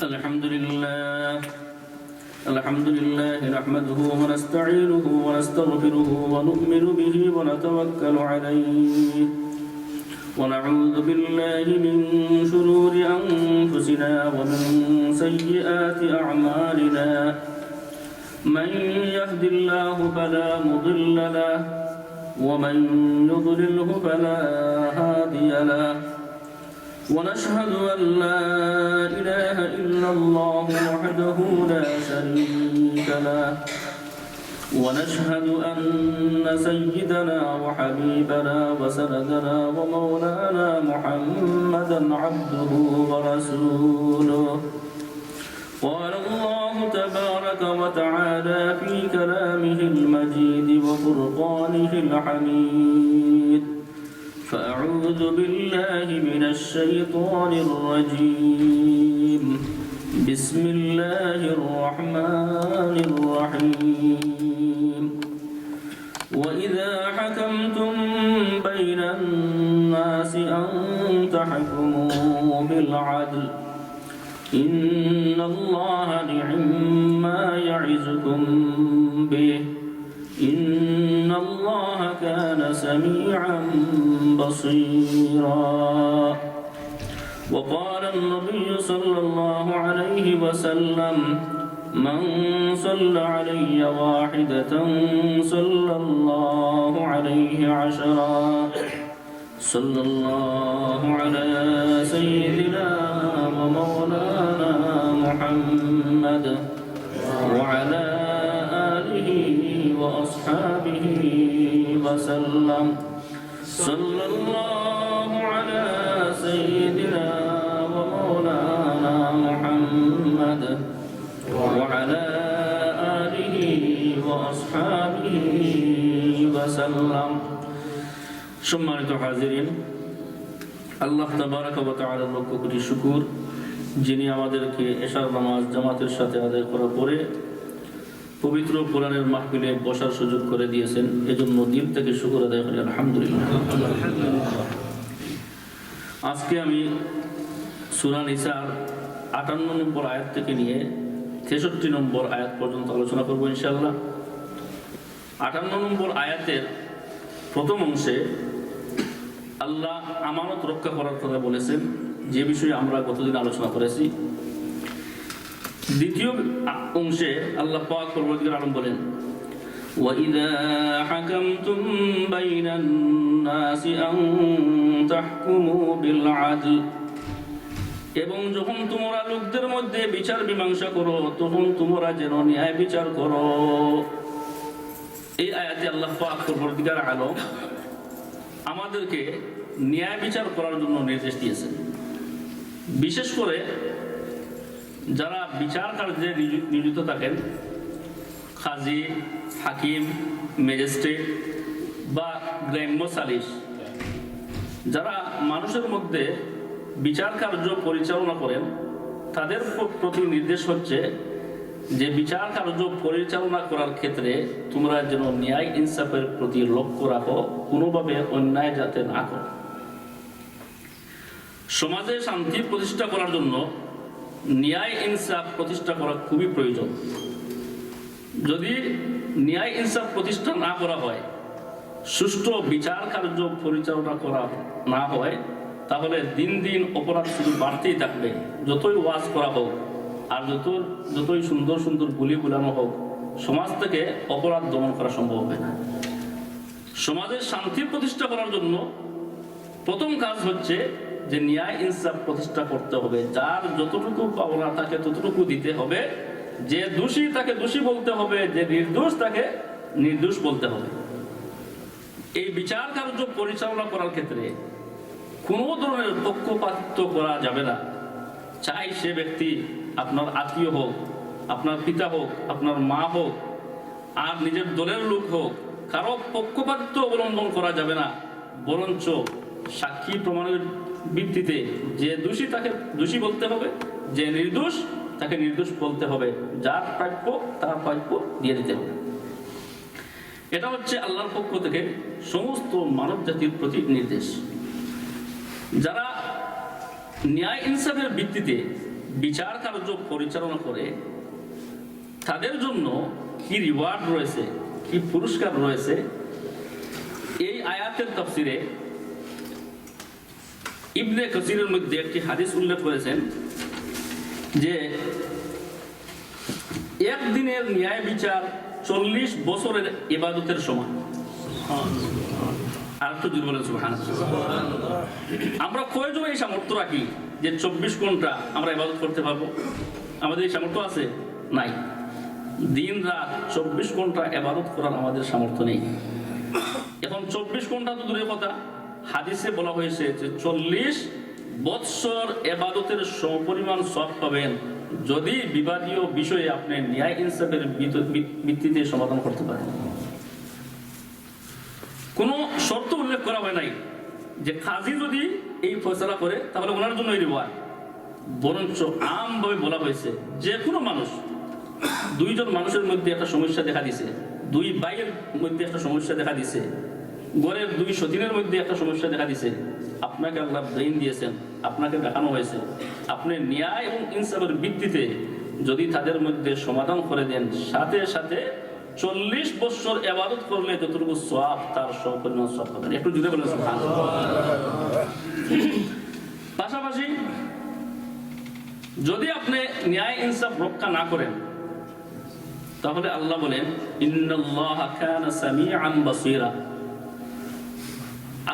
الحمد لله نحمده ونستعينه ونستغفره ونؤمن به ونتوكل عليه ونعوذ بالله من شرور أنفسنا ومن سيئات أعمالنا من يهد الله فلا مضل له ومن يضلله فلا هادي له ونشهد أن لا إله إلا الله وحده لا شريك له ونشهد أن سيدنا وحبيبنا وسندنا ومولانا محمدا عبده ورسوله قال الله تبارك وتعالى في كلامه المجيد وفرقانه الحميد فأعوذ بالله من الشيطان الرجيم بسم الله الرحمن الرحيم وإذا حكمتم بين الناس أن تحكموا بالعدل إن الله نعم يعظكم به إن الله كان سميعا بصيرا وقال النبي صلى الله عليه وسلم من صلى علي واحدة صلى الله عليه عشرا صلى الله على سيدنا ومولانا محمد وعلى آله وأصحابه وسلم صلى الله على سيدنا ومولانا محمد وعلى آله وأصحابه وسلم সম্মানিত হাজিরিন, আল্লাহ তাবারাক ওয়া তাআলার লক্ষ কোটি শুকর, যিনি আমাদেরকে এশার নামাজ জামাতের সাথে আদায় করার পরে পবিত্র কোরআনের মাহফিলে বসার সুযোগ করে দিয়েছেন। এজন্য দিল থেকে শুকর আদায় করি আলহামদুলিল্লাহ। আজকে আমি সূরা নিসার 58 নম্বর আয়াত থেকে নিয়ে 63 নম্বর আয়াত পর্যন্ত আলোচনা করব ইনশাআল্লাহ। 58 নম্বর আয়াতের প্রথম অংশে আল্লাহ আমানত রক্ষা করার কথা বলেছেন, যে বিষয়ে আমরা গতদিন আলোচনা করেছি। দ্বিতীয় অংশে আল্লাহ পাক পরবর্তীকার আলম বলেন وَإِذَا حَكَمْتُمْ بَيْنَ النَّاسِ أَن تَحْكُمُوا بِالْعَدْلِ, এবং যখন তোমরা লোকদের মধ্যে বিচার মীমাংসা করো তখন তোমরা যেন ন্যায় বিচার করো। এই আয়াতে আল্লাহ পাক পরবর্তীকার আলম আমাদেরকে ন্যায় বিচার করার জন্য নির্দেশ দিয়েছেন। বিশেষ করে যারা বিচার কার্যে নিয়োজিত থাকেন, কাজী, হাকিম, ম্যাজিস্ট্রেট বা গ্রাম্য সালিস, যারা মানুষের মধ্যে বিচার কার্য পরিচালনা করেন, তাদের প্রতি নির্দেশ হচ্ছে যে বিচার কার্য পরিচালনা করার ক্ষেত্রে তোমরা যেন ন্যায় ইনসাফের প্রতি লক্ষ্য রাখো, কোনোভাবে অন্যায় যাতে না করো। সমাজে শান্তি প্রতিষ্ঠা করার জন্য ন্যায় ইনসাফ প্রতিষ্ঠা করা খুবই প্রয়োজন। যদি ন্যায় ইনসাফ প্রতিষ্ঠা না করা হয়, সুষ্ঠু বিচার কার্য পরিচালনা করা না হয়, তাহলে দিন দিন অপরাধ শুধু বাড়তেই থাকবে। যতই ওয়াজ করা হোক আর যতই সুন্দর সুন্দর গুলি গুলানো হোক, সমাজ থেকে অপরাধ দমন করা সম্ভব হবে না। সমাজের শান্তি প্রতিষ্ঠা করার জন্য প্রথম কাজ হচ্ছে যে ন্যায় ইনসাফ প্রতিষ্ঠা করতে হবে। যার যতটুকু পাওনা তাকে ততটুকু দিতে হবে, যে দোষী তাকে দোষী বলতে হবে, যে নির্দোষ তাকে নির্দোষ বলতে হবে। এই বিচার কার্য পরিচালনা করার ক্ষেত্রে কোনো ধরনের পক্ষপাতিত্ব করা যাবে না। চাই সে ব্যক্তি আপনার আত্মীয় হোক, আপনার পিতা হোক, আপনার মা হোক, আর নিজের দলের লোক হোক, কারো পক্ষপাতিত্ব অবলম্বন করা যাবে না। বরঞ্চ সাক্ষী প্রমাণের ভিত্তিতে যে দোষী তাকে দোষী বলতে হবে, যে নির্দোষ তাকে নির্দোষ বলতে হবে, যার প্রাপ্য তার প্রাপ্য দিয়ে দিতে হবে। এটা হচ্ছে আল্লাহর পক্ষ থেকে সমস্ত মানব জাতির প্রতি নির্দেশ। যারা ন্যায় ইনসাফের ভিত্তিতে বিচার কার্য পরিচালনা করে তাদের জন্য কি রিওয়ার্ড রয়েছে, কি পুরস্কার রয়েছে, এই আয়াতের তাফসিরে ইবনে কাসিরের মধ্যে একটি হাদিস উল্লেখ করেছেন যে একদিনের ন্যায় বিচার 40 বছরের ইবাদতের সমান। আর একটু জোরে বলেন সুবহানাল্লাহ। আমরা কয়জন এই সামর্থ্য রাখি যে 24 ঘন্টা আমরা ইবাদত করতে পারবো? আমাদের এই সামর্থ্য আছে? নাই। দিন রাত 24 ঘন্টা ইবাদত করার আমাদের সামর্থ্য নেই। এখন 24 ঘন্টা তো দূরের কথা, হাদিসে বলা হয়েছে যে 40 বৎসর ইবাদতের সমপরিমাণ সওয়াব পাবেন যদি বিবাদীয় বিষয়ে আপনি ন্যায় ইনসাফের ভিত্তিতে সমাধান করতে পারেন। কোনো শর্ত উল্লেখ করা হয় নাই যে কাজী যদি এই ফয়সালা করে তাহলে ওনার জন্য এই রিওয়ার্ড, বরঞ্চ আমভাবে বলা হয়েছে যে কোনো মানুষ, দুইজন মানুষের মধ্যে একটা সমস্যা দেখা দিছে, দুই ভাইয়ের মধ্যে একটা সমস্যা দেখা দিছে, ঘরের দুই সতীনের মধ্যে একটা সমস্যা দেখা দিছে, আপনাকে আল্লাহ ব্রেইন দিয়েছেন, আপনাকে দেখানো হয়েছে, আপনি ন্যায় এবং ইনসাফের ভিত্তিতে যদি তাদের মধ্যে সমাধান করে দেন, সাথে সাথে 40 বছর ইবাদত করলে যতটুকু সওয়াব তার সমপরিমাণ সওয়াব পাবেন। একটু জুড়ে বলেন সুবহানাল্লাহ। পাশাপাশি যদি আপনি ন্যায় ইনসাফ রক্ষা না করেন তাহলে আল্লাহ বলেন ইন্নাল্লাহা কানা সামিআন বাসীরা,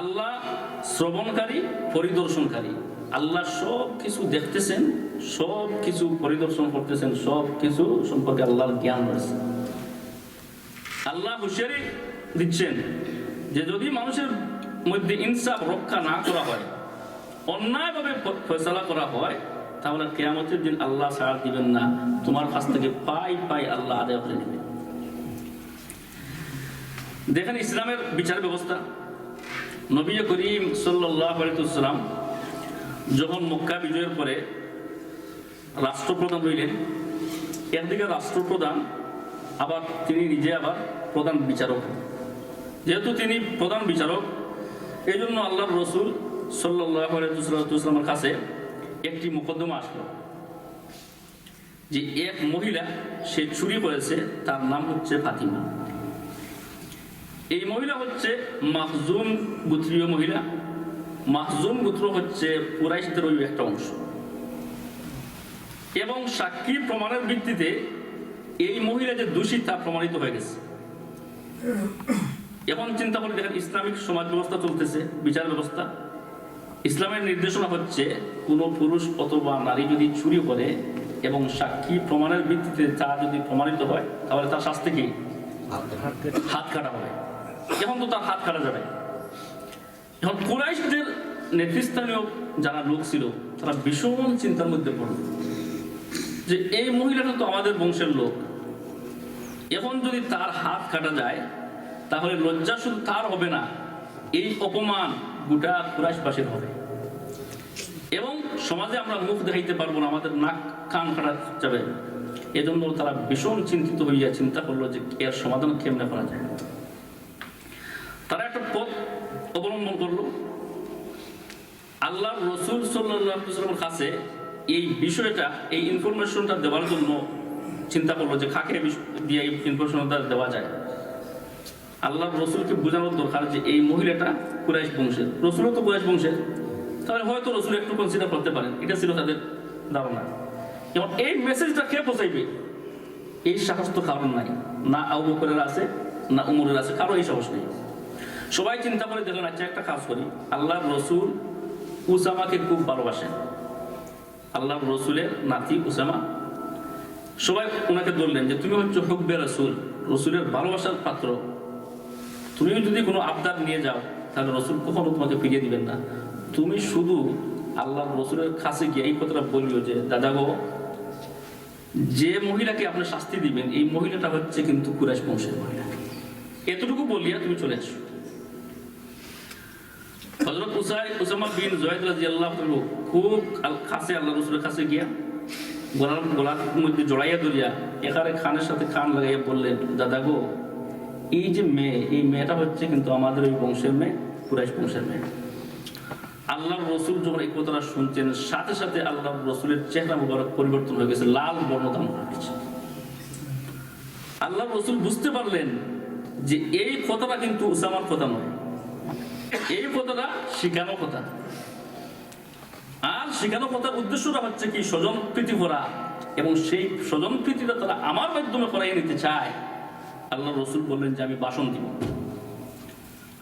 আল্লাহ শ্রবণকারী, পরিদর্শনকারী। আল্লাহ সব কিছু দেখতেছেন, সব কিছু পরিদর্শন করতেছেন, সব কিছু সম্পর্কে আল্লাহর জ্ঞান রয়েছে। আল্লাহ হুঁশিয়ারি দিচ্ছেন যে যদি মানুষের মধ্যে ইনসাফ রক্ষা না করা হয়, অন্যায়ভাবে ফয়সালা করা হয়, তাহলে কিয়ামতের দিন আল্লাহ ছাড় দিবেন না, তোমার কাছ থেকে পাই পাই আল্লাহ আদায় করে নেবেন। দেখেন ইসলামের বিচার ব্যবস্থা। নবী করিম সাল্লাল্লাহু আলাইহি ওয়াসাল্লাম যখন মক্কা বিজয়ের পরে রাষ্ট্রপ্রধান হইলেন, একদিকে রাষ্ট্রপ্রধান, আবার তিনি নিজে আবার প্রধান বিচারক। যেহেতু তিনি প্রধান বিচারক, এই জন্য আল্লাহর রসুল সাল্লাল্লাহু আলাইহি ওয়াসাল্লামের কাছে একটি মোকদ্দমা আসলো যে এক মহিলা সে চুরি করেছে, তার নাম হচ্ছে ফাতিমা। এই মহিলা হচ্ছে মাখজুম গোত্রীয় মহিলা। মাখজুম গোত্র হচ্ছে কুরাইশদের ওই একটা অংশ, এবং সাক্ষী প্রমাণের ভিত্তিতে এই মহিলা যে দোষী তা প্রমাণিত হয়ে গেছে। এখন চিন্তা করে দেখেন, ইসলামিক সমাজ ব্যবস্থা চলতেছে, বিচার ব্যবস্থা। ইসলামের নির্দেশনা হচ্ছে কোনো পুরুষ অথবা নারী যদি চুরি করে এবং সাক্ষী প্রমাণের ভিত্তিতে তা যদি প্রমাণিত হয় তাহলে তার শাস্তি কি? হাত কাটা হবে। এখন তো তার হাত কাটা যাবে। এখন কুরাইশদের নেতৃস্থানীয় যারা লোক ছিল তারা ভীষণ চিন্তার মধ্যে পড়ল যে এই মহিলাটা তো আমাদের বংশের লোক, এখন যদি তার হাত কাটা যায় তাহলে লজ্জা শুধু তার হবে না, এই অপমান গোটা কুরাইশবাসীর হবে, এবং সমাজে আমরা মুখ দেখাইতে পারবো না, আমাদের নাক কান কাটা যাবে। এজন্য তারা ভীষণ চিন্তিত হইয়া চিন্তা করলো যে এর সমাধান কেমনে করা যায়। তারা একটা পথ অবলম্বন করলো। আল্লাহর রসুল সাল্লাল্লাহু আলাইহি ওয়াসাল্লামের কাছে এই বিষয়টা, এই ইনফরমেশনটা দেওয়ার জন্য চিন্তা করলো যে কাকে দিয়ে এই ইনফরমেশনটা দেওয়া যায়। আল্লাহর রসুলকে বোঝানোর দরকার যে এই মহিলাটা কুরাইশ বংশের, রসুলও তো কুরাইশ বংশের, তাহলে হয়তো রসুল একটু কনসিডার করতে পারেন, এটা ছিল তাদের ধারণা। এবং এই মেসেজটা কে পৌঁছাইবে এই সাহস তো কারণ নাই, না আবু বকরের আছে না উমরের আছে, কারো এই সাহস নেই। সবাই চিন্তা করে দেখলেন, আচ্ছা একটা কাজ করি, আল্লাহর রসুল উসামাকে খুব ভালোবাসেন, আল্লাহর রসুলের নাতি উসামা। সবাই ওনাকে বললেন যে তুমি হচ্ছে হুব্বে রসুল, রসুলের ভালোবাসার পাত্র, তুমি যদি কোনো আবদার নিয়ে যাও তাহলে রসুল কখনো তোমাকে ফিরিয়ে দিবেন না। তুমি শুধু আল্লাহর রসুলের কাছে গিয়ে এই কথাটা বলিও যে দাদা গো, যে মহিলাকে আপনি শাস্তি দিবেন এই মহিলাটা হচ্ছে কিন্তু কুরাইশ বংশের মহিলা, এতটুকু বলিয়া তুমি চলে আসো। হযরত উসামা বিন যায়েদ রাদিয়াল্লাহু আনহু খুব কাছে আল্লাহ রসুলের কাছে গিয়া গলার মধ্যে জড়াইয়া ধরিয়া এখানে খানের সাথে খান লাগাইয়া বললেন, দাদা গো, এই যে মেয়ে, এই মেয়েটা হচ্ছে কিন্তু আমাদের ওই বংশের মেয়ে, কুরাইশ বংশের মেয়ে। আল্লাহর রসুল যখন এই কথাটা শুনছেন, সাথে সাথে আল্লাহর রসুলের চেহারা মুবারক পরিবর্তন হয়ে গেছে, লাল বর্ণ ধারণ করে গেছে। আল্লাহর রসুল বুঝতে পারলেন যে এই কথাটা কিন্তু উসামার কথা নয়, এই কথাটা শিখানো কথা। আর শিখানো কথার উদ্দেশ্যটা হচ্ছে কি, স্বজন প্রীতি করা, এবং সেই স্বজন প্রীতিটা তারা আমার মাধ্যমে করাই নিতে চায়। আল্লাহ রসুল বললেন যে আমি ভাষণ দিব।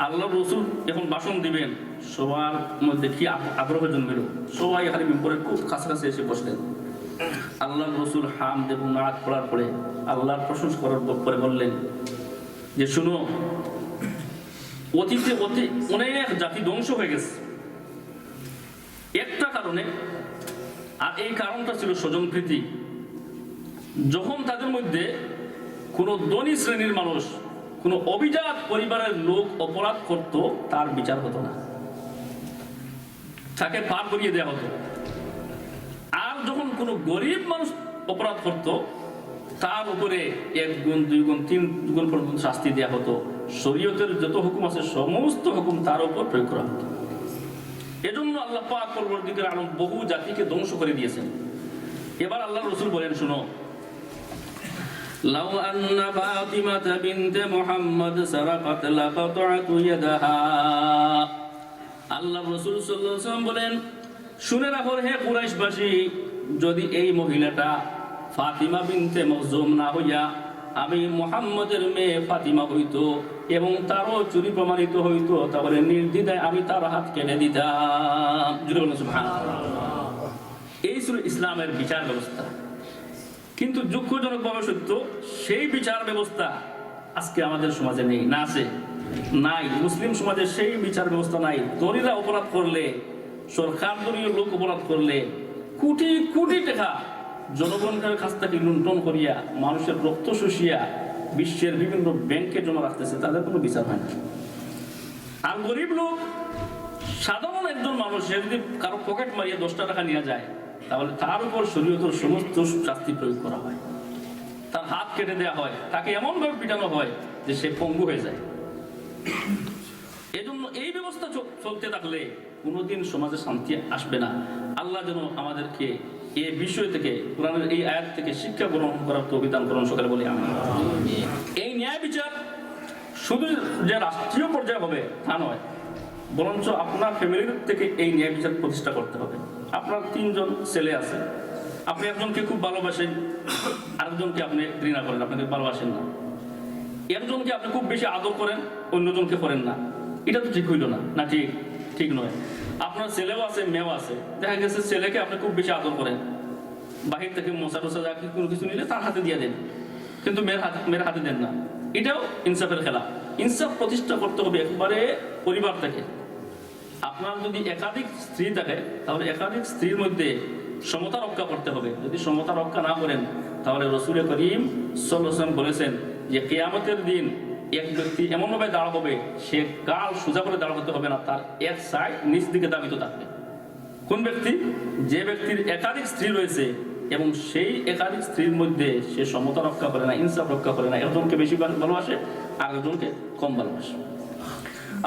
আল্লাহ রসুল যখন ভাষণ দিবেন, সবার মধ্যে কি আগ্রহ জন্মিল, সবাই এখানে মিম্বরের খুব কাছাকাছি এসে বসলেন। আল্লাহ রসুল হামদ এবং নাত পড়ার পরে আল্লাহর প্রশংসা করার পরে বললেন যে শুনো, অতীতে অনেক জাতি ধ্বংস হয়ে গেছে একটা কারণে, আর এই কারণটা ছিল স্বজনপ্রীতি। যখন তাদের মধ্যে কোনো ধনী শ্রেণীর মানুষ, কোনো অভিজাত পরিবারের লোক অপরাধ করত, তার বিচার হতো না, তাকে পার করিয়ে দেওয়া হতো। আর যখন কোনো গরিব মানুষ অপরাধ করত, তার উপরে 1 গুণ 2 গুণ 3 গুণ পর্যন্ত শাস্তি দেওয়া হতো। শরীয়তের যত হুকুম আছে সমস্ত হুকুম তার উপর প্রয়োগ করা হতো। এজন্য আল্লাহ পাক পরবর্তীকালে আলম বহু জাতিকে ধ্বংস করে দিয়েছেন। এবার আল্লাহ রসুল বলেন শুনো, লাউ আন্না ফাতিমাতা বিনতে মুহাম্মদ সারাকাত লাকাতআতু ইয়াদাহা। আল্লাহ রসুল সাল্লাল্লাহু আলাইহি ওয়াসাল্লাম বলেন, শুনে রাখো হে কুরাইশবাসী, যদি এই মহিলাটা ফাতিমা বিনতে মখজুম না হইয়া আমি মুহাম্মদের মেয়ে ফাতিমা হইতো এবং তারও চুরি প্রমাণিত হইতো, তাহলে নির্দ্বিধায় আমি তার হাত কেটে দিতাম। জুড়ে বলুন সুবহানাল্লাহ। এই ছিল ইসলামের বিচার ব্যবস্থা। কিন্তু দুঃখজনকভাবে সত্য, সেই বিচার ব্যবস্থা আজকে আমাদের সমাজে নেই। না আছে? নাই। মুসলিম সমাজে সেই বিচার ব্যবস্থা নাই। ধনীরা অপরাধ করলে, সরকার দলীয় লোক অপরাধ করলে কোটি কোটি টাকা জনগণের কাছ থেকে লুণ্ঠন করিয়া, মানুষের রক্ত শুষিয়া বিশ্বের বিভিন্ন ব্যাংকে জমা রাখতেছে, তাদের কোনো বিচার হয় না। আর গরিব লোক, সাধারণ একজন মানুষ যদি কারো পকেট মারিয়ে 10টা টাকা নিয়ে যায়, তাহলে তার উপর শরীয়তের সমস্ত শাস্তি প্রয়োগ করা হয়, তার হাত কেটে দেওয়া হয়, তাকে এমনভাবে পিটানো হয় যে সে পঙ্গু হয়ে যায়। এজন্য এই ব্যবস্থা চলতে থাকলে কোনোদিন সমাজে শান্তি আসবে না। আল্লাহ যেন আমাদেরকে এই বিষয় থেকে, কোরআনের এই আয়াত থেকে শিক্ষা গ্রহণ করার তৌফিক দান করুন। সকালে বলি আমিন। এই ন্যায় বিচার শুধু যে রাষ্ট্রীয় পর্যায়ে হবে তা নয়, বরঞ্চ আপনার ফ্যামিলির থেকে এই ন্যায় বিচার প্রতিষ্ঠা করতে হবে। আপনার 3 জন ছেলে আছে, আপনি একজনকে খুব ভালোবাসেন, আরেকজনকে আপনি ঘৃণা করেন, আপনাকে ভালোবাসেন না। একজনকে আপনি খুব বেশি আদর করেন, অন্যজনকে করেন না। এটা তো ঠিক হইল না, না ঠিক? ঠিক নয়। আপনার ছেলেও আছে, মেয়েও আছে। দেখা গেছে ছেলেকে আপনি খুব বেশি আদর করেন, বাহির থেকে মশা টসা যা কোনো কিছু নিলে তার হাতে দিয়ে দেন, কিন্তু মেয়ের হাতে দেন না। এটাও ইনসাফের খেলা। ইনসাফ প্রতিষ্ঠা করতে হবে একবারে পরিবার থেকে। আপনার যদি একাধিক স্ত্রী থাকে, তাহলে একাধিক স্ত্রীর মধ্যে সমতা রক্ষা করতে হবে। যদি সমতা রক্ষা না করেন, তাহলে রাসূল করিম সাল্লাল্লাহু আলাইহি ওয়াসাল্লাম বলেছেন যে কিয়ামতের দিন এক ব্যক্তি এমনভাবে দাঁড়া হবে, সে গাল সোজা করে দাঁড়া হতে হবে না, তার এক সাইড নিচ দিকে দাবিত থাকবে। কোন ব্যক্তি? যে ব্যক্তির একাধিক স্ত্রী রয়েছে এবং সেই একাধিক স্ত্রীর মধ্যে সে সমতা রক্ষা করে না, ইনসাফ রক্ষা করে না, একজনকে বেশি ভালোবাসে আর একজনকে কম ভালোবাসে।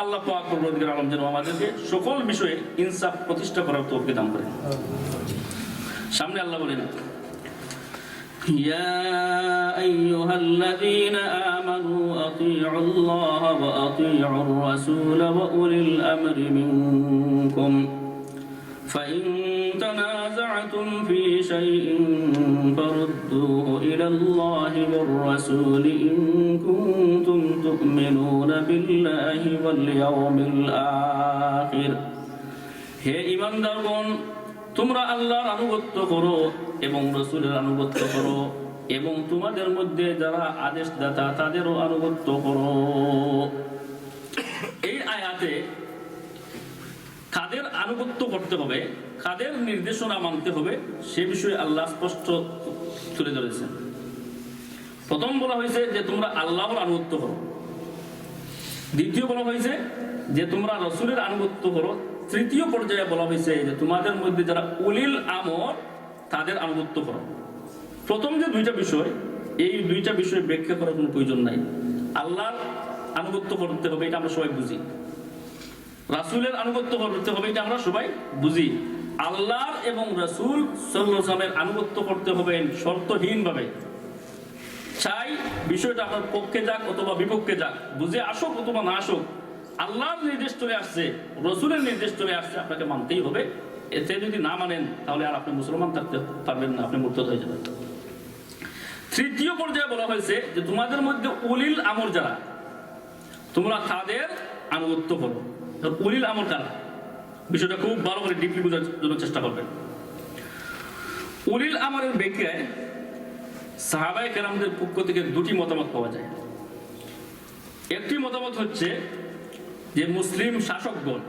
আল্লাহ পাক রব্বুল আলামিন যেন আমাদেরকে সকল বিষয়ে ইনসাফ প্রতিষ্ঠা করার তৌফিক দান করেন। সামনে আল্লাহ বলেন, ইয়া আইয়ুহাল্লাযীনা আমানু আতিউল্লাহ ওয়া আতিউর রাসূল ওয়া উলিল আমরি মিনকুম فإن تنازعتم في شيء فردوه إلى الله والرسول إن كنتم تؤمنون بالله واليوم الآخر। হে ঈমানদারগণ, তোমরা আল্লাহর আনুগত্য করো এবং রাসূলের আনুগত্য করো এবং তোমাদের মধ্যে যারা আদেশদাতা তাদেরও আনুগত্য করো। এই আয়াতে কাদের আনুগত্য করতে হবে, কাদের নির্দেশনা মানতে হবে, সে বিষয়ে আল্লাহ স্পষ্ট তুলে ধরেছেন। প্রথম বলা হয়েছে যে তোমরা আল্লাহর আনুগত্য করো, দ্বিতীয় বলা হয়েছে যে তোমরা রাসূলের আনুগত্য করো, তৃতীয় পর্যায়ে বলা হয়েছে যে তোমাদের মধ্যে যারা উলিল আমর তাদের আনুগত্য করো। প্রথম যে 2টা বিষয়, এই 2টা বিষয় ব্যাখ্যা করার কোনো প্রয়োজন নাই। আল্লাহর আনুগত্য করতে হবে, এটা আমরা সবাই বুঝি। রাসূলের আনুগত্য করতে হবে, এটা আমরা সবাই বুঝি। আল্লাহর এবং রাসূল সাল্লাল্লাহু আলাইহি ওয়াসাল্লামের আনুগত্য করতে হবে শর্তহীনভাবে। চাই বিষয়টা আপনার পক্ষে যাক অথবা বিপক্ষে যাক, বুঝে আসুক অথবা না আসুক, আল্লাহর নির্দেশ চলে আসছে, রসুলের নির্দেশ চলে আসছে, আপনাকে মানতেই হবে। এতে যদি না মানেন তাহলে আর আপনি মুসলমান থাকতে পারবেন না, আপনি মুরতাদ হয়ে যাবেন। তৃতীয় পর্যায়ে বলা হয়েছে যে তোমাদের মধ্যে উলিল আমর যারা, তোমরা তাদের আনুগত্য করো। উলিল আমর কারা, বিষয়টা খুব ভালো করে ডিপলি বোঝার জন্য চেষ্টা করবেন। উলিল আমরের ব্যাখ্যায় সাহাবায়ে কেরামদের পক্ষ থেকে দুটি মতামত পাওয়া যায়। একটি মতামত হচ্ছে যে মুসলিম শাসকগণ,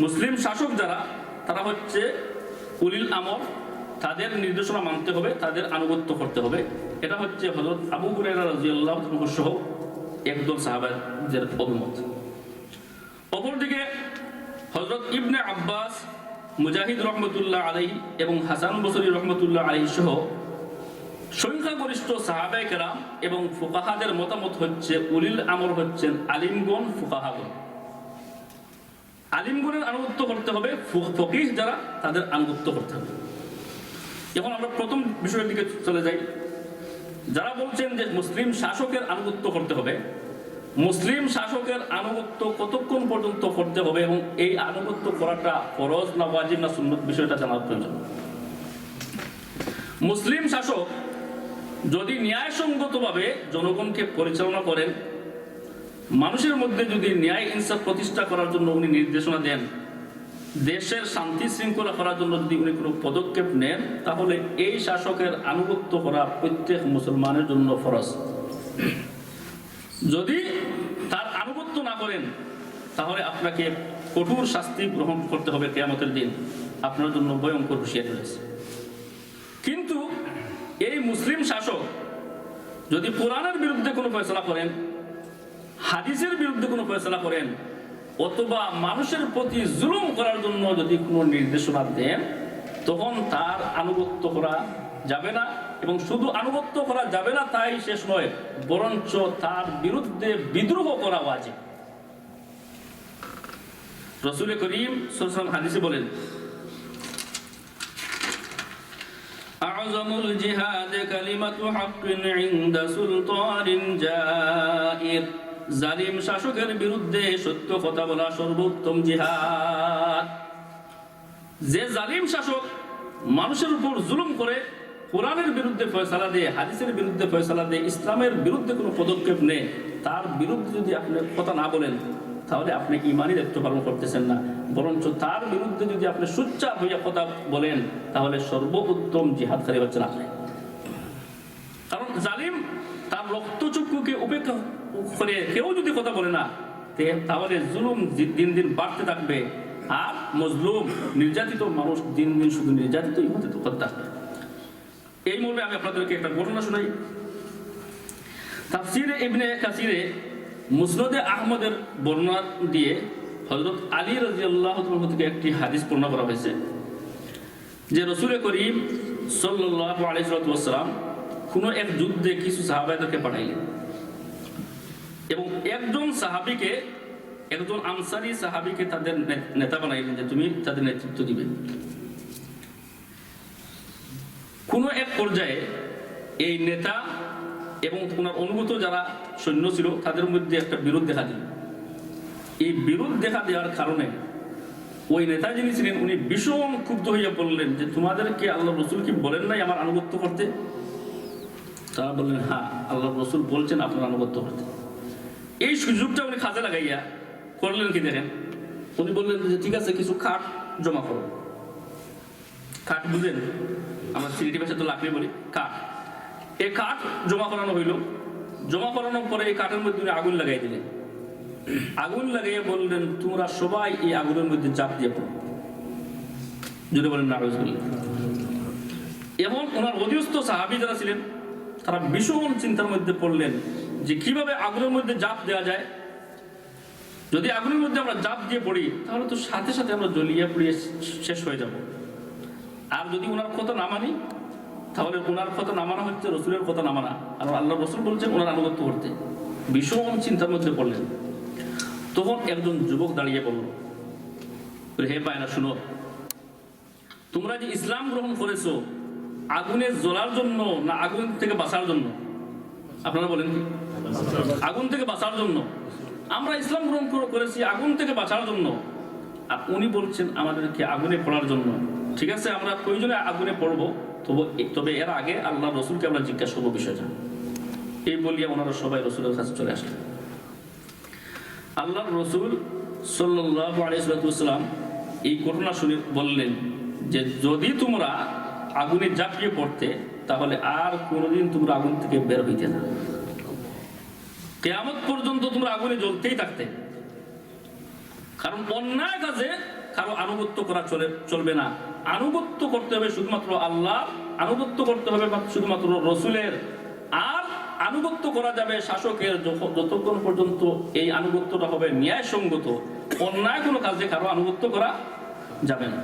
মুসলিম শাসক যারা, তারা হচ্ছে উলিল আমর, তাদের নির্দেশনা মানতে হবে, তাদের আনুগত্য করতে হবে। এটা হচ্ছে হযরত আবু হুরায়রা রাদিয়াল্লাহু আনহু সহ একদল সাহাবাদের অভিমত। অপরদিকে হযরত ইবনে আব্বাস, মুজাহিদ রহমতুল্লাহ আলাইহি এবং হাসান বসরি রহমতুল্লাহ আলাইহি সহ সংখ্যাগরিষ্ঠ সাহাবায়ে কেরাম এবং ফুকাহাদের মতামত হচ্ছে উলিল আমর হচ্ছেন আলিমগণ, ফুকাহাগণ। আলিমগণের আনুগত্য করতে হবে, ফকিহ যারা তাদের আনুগত্য করতে হবে। এখন আমরা প্রথম বিষয়ের দিকে চলে যাই। যারা বলছেন যে মুসলিম শাসকের আনুগত্য করতে হবে, মুসলিম শাসকের আনুগত্য কতক্ষণ পর্যন্ত করতে হবে এবং এই আনুগত্য করাটা ফরজ না ওয়াজিব না সুন্নত, বিষয়টা জানার প্রয়োজন। মুসলিম শাসক যদি ন্যায়সঙ্গতভাবে জনগণকে পরিচালনা করেন, মানুষের মধ্যে যদি ন্যায় ইনসাফ প্রতিষ্ঠা করার জন্য উনি নির্দেশনা দেন, দেশের শান্তি শৃঙ্খলা করার জন্য যদি উনি কোনো পদক্ষেপ নেন, তাহলে এই শাসকের আনুগত্য করা প্রত্যেক মুসলমানের জন্য ফরজ। যদি তার আনুগত্য না করেন তাহলে আপনাকে কঠোর শাস্তি গ্রহণ করতে হবে কিয়ামতের দিন, আপনার জন্য ভয়ঙ্কর হুঁশিয়ারি রয়েছে। কিন্তু এই মুসলিম শাসক যদি কোরআনের বিরুদ্ধে কোনো ফয়সালা করেন, হাদিসের বিরুদ্ধে কোনো ফয়সালা করেন, অথবা মানুষের প্রতি জুলুম করার জন্য যদি কোনো নির্দেশনা দেন, তখন তার আনুগত্য করা যাবে না। এবং শুধু আনুগত্য করা যাবে না তাই শেষ নয়, বরঞ্চ তার বিরুদ্ধে বিদ্রোহ করা ওয়াজিব। রাসূল করিম সাল্লাল্লাহু আলাইহি ওয়াসাল্লাম হাদিসে বলেন, আ'যামুল জিহাদ কালিমাতু হাক্কিন ইনদা সুলতানিন জাইর। জালিম শাসকের বিরুদ্ধে সত্য কথা বলা সর্বোত্তম জিহাদ। যে জালিম শাসক মানুষের উপর জুলুম করে, কোরআনের বিরুদ্ধে ফয়সালা দেয়, হাদিসের বিরুদ্ধে ফয়সালা দেয়, ইসলামের বিরুদ্ধে কোনো পদক্ষেপ নেয়, তার বিরুদ্ধে যদি আপনি কথা না বলেন তাহলে আপনি ঈমানি দায়িত্ব পালন করতেছেন না, বরঞ্চ তার বিরুদ্ধে যদি আপনি সোচ্চার হইয়া কথা বলেন তাহলে সর্বোত্তম জিহাদকারী হচ্ছেন আপনি। কারণ জালিম তার রক্তচক্ষুকে উপেক্ষা করে কেউ যদি কথা বলে না, তাহলে জুলুম দিন দিন বাড়তে থাকবে, আর মজলুম নির্যাতিত মানুষ দিন দিন শুধু নির্যাতিতই হতে থাকবে। এই মর্মে আমি আপনাদেরকে একটা ঘটনা শোনাই। তাফসিরে ইবনে কাসিরে মুসনদে আহমদের বর্ণনা দিয়ে হযরত আলী রাদিয়াল্লাহু তাআলা থেকে একটি হাদিস বর্ণনা করা হয়েছে যে রাসূল করিম সাল্লাল্লাহু আলাইহি ওয়াসাল্লাম কোনো এক যুদ্ধে কিছু সাহাবাদেরকে পাঠাইলেন এবং একজন সাহাবীকে, একজন আনসারী সাহাবীকে তাদের নেতা বানাইলেন যে তুমি তাদের নেতৃত্ব দিবে। কোনো এক পর্যায়ে এই নেতা এবং ওনার অনুগত যারা সৈন্য ছিল তাদের মধ্যে একটা বিরোধ দেখা দিল। এই বিরোধ দেখা দেওয়ার কারণে ওই নেতা যিনি ছিলেন উনি ভীষণ ক্ষুব্ধ হইয়া বললেন যে তোমাদেরকে আল্লাহ রসুল কি বলেন নাই আমার আনুগত্য করতে? তারা বললেন হ্যাঁ, আল্লাহ রসুল বলছেন আপনার আনুগত্য করতে। এই সুযোগটা উনি কাজে লাগাইয়া করলেন কি দেখেন, উনি বললেন যে ঠিক আছে কিছু কাঠ জমা করো। কাঠ বুঝেন, আমরা সিলেটি ভাষা তো লাকড়ি বলি, কাঠ। এই কাঠ জমা করানো হইল। জমা করানোর পরে এই কাঠের মধ্যে উনি আগুন লাগাই দিলেন। আগুন লাগাইয়া বললেন তোমরা সবাই এই আগুনের মধ্যে চাপ দিয়ে পড়ো। যদি বলেন নাউযুবিল্লাহ। এবং ওনার অধীনস্থ সাহাবী যারা ছিলেন তারা ভীষণ চিন্তার মধ্যে পড়লেন যে কিভাবে আগুনের মধ্যে জাপ দেওয়া যায়। যদি আগুনের মধ্যে আমরা জাপ দিয়ে পড়ি তাহলে তো সাথে সাথে আমরা জ্বলিয়ে পুড়িয়ে শেষ হয়ে যাব। আর যদি ওনার কথা না মানি তাহলে ওনার কথা না মানা হচ্ছে রসুলের কথা না মানা, আর আল্লাহ রসুল বলছেন ওনার আনুগত্য করতে। ভীষণ চিন্তার মধ্যে পড়লেন। তখন একজন যুবক দাঁড়িয়ে বলল, হে পায়না, শুনো, তোমরা যে ইসলাম গ্রহণ করেছো আগুনে জ্বলার জন্য না আগুন থেকে বাঁচার জন্য? আপনারা বলেন কি? আগুন থেকে বাঁচার জন্য। আমরা ইসলাম গ্রহণ করেছি আগুন থেকে বাঁচার জন্য, আর উনি বলছেন আমাদেরকে আগুনে পড়ার জন্য। ঠিক আছে, আমরা প্রয়োজনে আগুনে পড়বো, তবে এর আগে আল্লাহ রসুলকে আমরা জিজ্ঞাসা করবো বিষয়টা। এই বলিয়া ওনারা সবাই রসুলের কাছে চলে আসলেন। আল্লাহ রসুল সাল্লাল্লাহু আলাইহি ওয়াসাল্লাম এই ঘটনা শুনে বললেন যে যদি তোমরা আগুনে ঝাঁপিয়ে পড়তে তাহলে আর কোনোদিন তোমরা আগুন থেকে বের হইতে না, কিয়ামত পর্যন্ত তোমরা আগুনে জ্বলতেই থাকতে। কারণ অন্যায় কাজে কারো আনুগত্য করা চলবে না। আনুগত্য করতে হবে শুধুমাত্র আল্লাহ, আনুগত্য করতে হবে শুধুমাত্র রসুলের। আর আনুগত্য করা যাবে শাসকের যতক্ষণ পর্যন্ত এই আনুগত্যটা হবে ন্যায়সঙ্গত। অন্যায় কোনো কাজে কারো আনুগত্য করা যাবে না।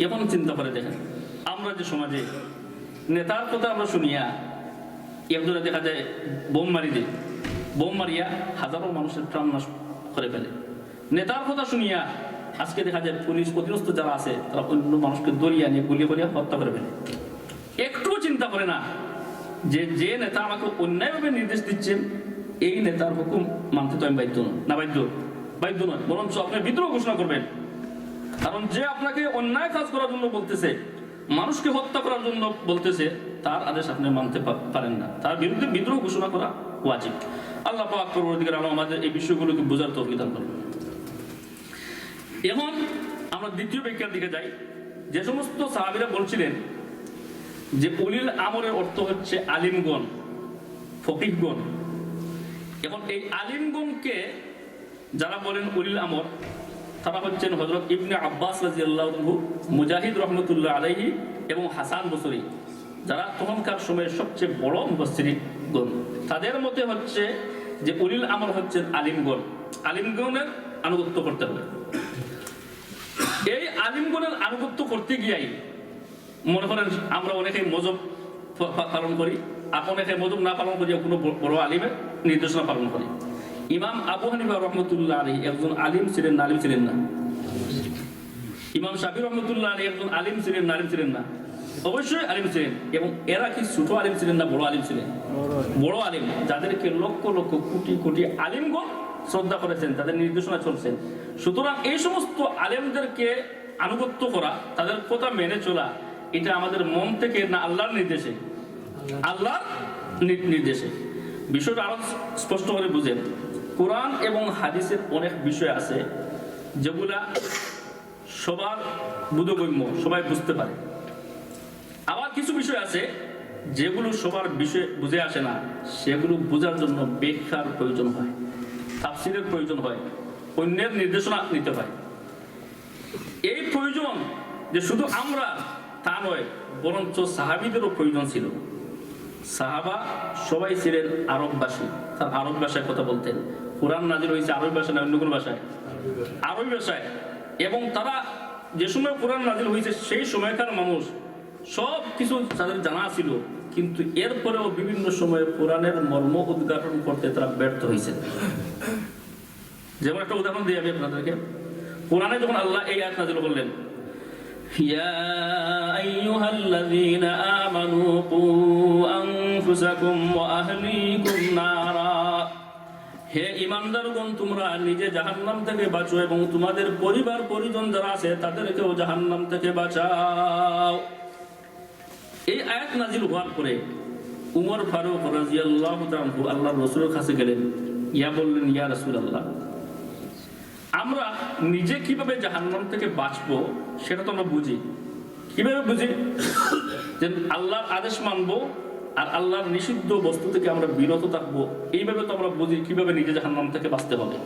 এখন চিন্তা করে দেখেন, আমরা যে সমাজে নেতার কথা আমরা শুনিয়া একজনে দেখা যায় বোম মারি দেয়, বোম মারিয়া হাজারো মানুষের প্রাণ নাশ করে ফেলে। নেতার কথা শুনিয়া আজকে দেখা যায় পুলিশ অধীনস্থ যারা আছে তারা অন্য মানুষকে দরিয়া নিয়ে গুলিয়ে করিয়া হত্যা করে ফেলে। একটু চিন্তা করে না যে যে নেতা আমাকে অন্যায়ভাবে নির্দেশ দিচ্ছেন এই নেতার হুকুম মানতে তো আমি বাধ্য নয়, বরঞ্চ আপনি বিদ্রোহ ঘোষণা করবেন। কারণ যে আপনাকে অন্যায় কাজ করার জন্য বলতেছে, মানুষকে হত্যা করার জন্য বলতেছে, তার আদেশ আপনি মানতে পারেন না, তার বিরুদ্ধে বিদ্রোহ ঘোষণা করা ওয়াজিব। আল্লাহ পাক পরবর্তীকালে আমাদের এই বিষয়গুলোকে বোঝার তৌফিক দান করবেন। এখন আমরা দ্বিতীয় ব্যাখ্যার দিকে যাই। যে সমস্ত সাহাবীরা বলছিলেন যে উলিল আমরের অর্থ হচ্ছে আলিমগণ, ফকিহগণ। এখন এই আলিমগণকে যারা বলেন উলিল আমর, তারা হচ্ছেন হযরত ইবনে আব্বাস রাদিয়াল্লাহু আনহু, মুজাহিদ রহমতুল্লাহ আলাইহি এবং হাসান বসরি, যারা তখনকার সময়ের সবচেয়ে বড় মুফাসসিরগণ। তাদের মতে হচ্ছে যে উলিল আমর হচ্ছেন আলিমগণ। আলিমগণের আনুগত্য করতে হবে। এই আলিমগণের আনুগত্য করতে গিয়াই মনে করেন আমরা অনেকে মজব পালন করি, আর অনেকে মজব না পালন করি, কোনো বড় আলিমের নির্দেশনা পালন করি। ইমাম আবু হানিফা রহমতুল্লাহ আলাইহি একজন আলিম ছিলেন না আলিম ছিলেন না? ইমাম শাফি রহমতুল্লাহ আলাইহি একজন আলিম ছিলেন না আলিম ছিলেন না? অবশ্যই আলিম ছিলেন। এবং এরা কি ছোট আলিম ছিলেন না বড় আলিম ছিলেন? বড় আলিম, যাদেরকে লক্ষ লক্ষ কোটি কোটি আলিমগণ শ্রদ্ধা করেছেন, তাদের নির্দেশনা চলছেন। সুতরাং এই সমস্ত আলেমদেরকে আনুগত্য করা, তাদের কথা মেনে চলা, এটা আমাদের মন থেকে না আল্লাহর নির্দেশে? আল্লাহর নির্দেশে। বিষয়টা আরো স্পষ্ট করে বুঝেন। কোরআন এবং হাদিসের অনেক বিষয় আছে যেগুলা সবার বোধগম্য, সবাই বুঝতে পারে। আবার কিছু বিষয় আছে যেগুলো সবার বিষয় বুঝে আসে না, সেগুলো বোঝার জন্য ব্যাখ্যার প্রয়োজন হয়, তাফসীরের প্রয়োজন হয়, অন্যের নির্দেশনা নিতে হয়। এই প্রয়োজন যে শুধু আমরা তা নয়, বরঞ্চ সাহাবীদেরও প্রয়োজন ছিল। সাহাবা সবাই ছিলেন আরববাসী, তার আরব ভাষায় কথা বলতেন। কোরআন নাযিল হয়েছে আরবি ভাষায় না অন্য কোনো ভাষায়? আরবি ভাষায়। এবং তারা যে সময় কোরআন নাযিল হয়েছে সেই সময়কার মানুষ সব কিছু তাদের জানা ছিল, কিন্তু এরপরেও বিভিন্ন সময়ে কোরআনের মর্ম উদ্ঘাটন করতে তারা ব্যর্থ হয়েছে। যেমন একটা উদাহরণ দিই আমি আপনাদেরকে। কোরআনে যখন আল্লাহ এই আয়াত নাযিল করলেন, ইয়া আইয়ুহাল্লাযীনা আমানু কু আনফুসাকুম ওয়া আহলিকুম নারা, হে ঈমানদারগণ তোমরা নিজে জাহান্নাম থেকে বাঁচো এবং তোমাদের পরিবার পরিজন যারা আছে তাদেরকেও জাহান্নাম থেকে বাঁচাও। এই আয়াত নাযিল হওয়ার পরে উমর ফারুক রাদিয়াল্লাহু তাআলা আনহু আল্লাহর রাসূলের কাছে গেলেন, বললেন, ইয়া রাসূলুল্লাহ, আমরা নিজে কিভাবে জাহান্নাম থেকে বাঁচবো সেটা তো আমরা বুঝি। কিভাবে বুঝি? যে আল্লাহর আদেশ মানবো আর আল্লাহর নিষিদ্ধ বস্তু থেকে আমরা বিরত থাকবো, এইভাবে তো আমরা বুঝি কিভাবে নিজে জাহান্নাম থেকে বাঁচতে হবে।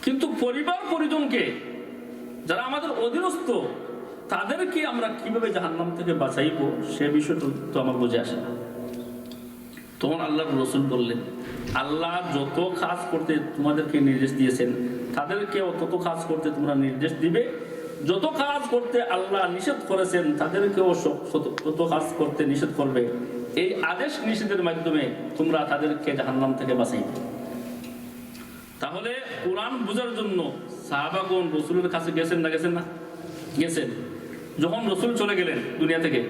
কিন্তু পরিবার পরিজনকে, যারা আমাদের অধীনস্থ, তাদেরকে আমরা কিভাবে জাহান্নাম থেকে বাঁচাইবো সে বিষয়টা তো আমার বুঝে আসে না। তখন আল্লাহর রাসূল বললেন, আল্লাহ যত কাজ করতে তোমাদেরকে নির্দেশ দিয়েছেন তাদেরকেও তত কাজ করতে তোমরা নির্দেশ দিবে, যত কাজ করতে আল্লাহ নিষেধ করেছেন তাদেরকেও তত কাজ করতে নিষেধ করবে। এই আদেশ নিষেধের মাধ্যমে তোমরা তাদেরকে জাহান্নাম থেকে বাঁচাইবে। তাহলে কোরআন বোঝার জন্য সাহাবাগণ রসুলের কাছে গেছেন না গেছেন। যখন রসুল চলে গেলেন দুনিয়া থেকে,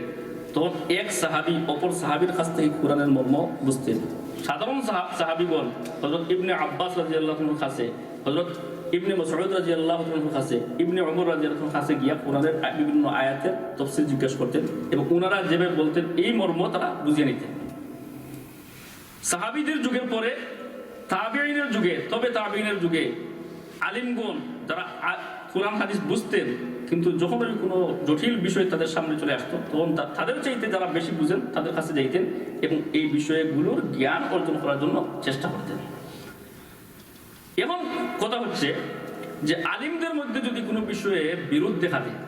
তখন এক সাহাবি অপর সাহাবির কাছ থেকে কোরআনের মর্ম বুঝতেন। সাধারণ সাহাবিগণ হযরত ইবনে আব্বাস রাদিয়াল্লাহু আনহুর কাছে, হযরত ইবনে মাসউদ রাদিয়াল্লাহু আনহুর কাছে, ইবনে ওমর রাদিয়াল্লাহু আনহুর কাছে গিয়া কোরআনের বিভিন্ন আয়াতের তাফসীর জিজ্ঞেস করতেন এবং ওনারা যেভাবে বলতেন এই মর্ম তারা বুঝিয়ে নিতেন। সাহাবীদের যুগের পরে তাবেঈনের যুগে, তবে তাবেঈনের যুগে আলিমগণ যারা কোরআন হাদিস বুঝতেন, কিন্তু যখন কোনো জটিল বিষয় তাদের সামনে চলে আসতো, তখন তাদের চাইতে যারা বেশি বুঝেন তাদের কাছে যাইতেন এবং এই বিষয়গুলোর জ্ঞান অর্জন করার জন্য চেষ্টা করতেন। এখন কথা হচ্ছে যে আলিমদের মধ্যে যদি কোনো বিষয়ে বিরোধ দেখা দেয়,